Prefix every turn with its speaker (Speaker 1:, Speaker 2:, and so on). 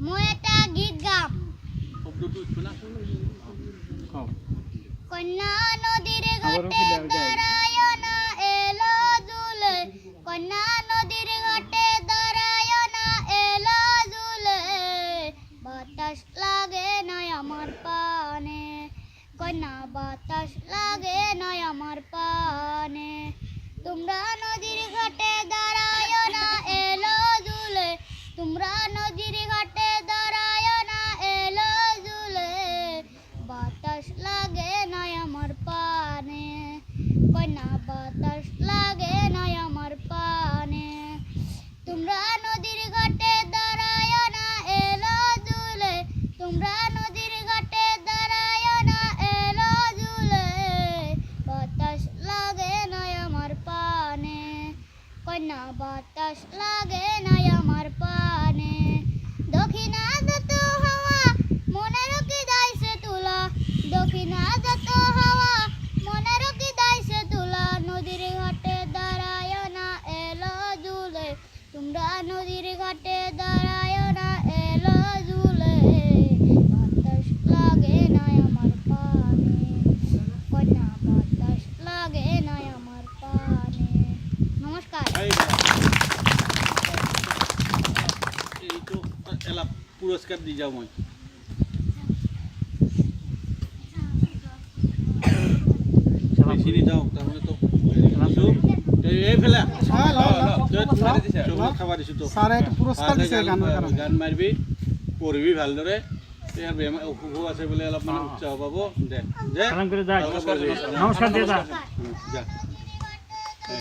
Speaker 1: মই এটা গীত গাম।
Speaker 2: শব্দটো শুনা
Speaker 1: কন্যা নদীর ঘাটে দাঁড়ায় না এলো জুলে, কন্যা নদীর ঘাটে দাঁড়ায় না এলো জুলে, বাতাস লাগে না আমার পানে, কন্যা বাতাস লাগে না আমার পানে। তোমরা নদীর ঘাটে দাঁড়ায় না এলো জুলে, তোমরা নদীর ঘাটে দাঁড়ায় না এলো জুলে, বাতাস লাগে না আমার পানে, কন্যা বাতাস লাগে না আমার পানে। তোমরা নদীর ঘাটে দাঁড়ায় না এলো জুলে, তোমরা নদীর ঘাটে দাঁড়ায় না এলো জুলে, বাতাস লাগে না আমার পানে, কন্যা বাতাস লাগে না আমার পানে। দক্ষিণা যত হাওয়া মনের কি দাইছে তুলা, দক্ষিণা যত হাওয়া মনের কি দাইছে তুলা, নদীর ঘাটে দাঁড়ায় না এলো জুলে, তোমরা নদীর ঘাটে দাঁড়ায় না এলো জুলে, বাতাস লাগে না আমার পানে, কন্যা বাতাস লাগে না আমার পানে। নমস্কার।
Speaker 2: এইটো এলা পুরস্কার দি যাও মই চিনি যাও তাৰমানে তো এইফালে খাবার দিছো তো গান মাৰিবি পঢ়িবি ভালদৰে ইয়াৰ বেমাৰ অসুখ আছে বোলে অলপমান উৎসাহ পাব দে
Speaker 3: নমস্কাৰ।
Speaker 2: যা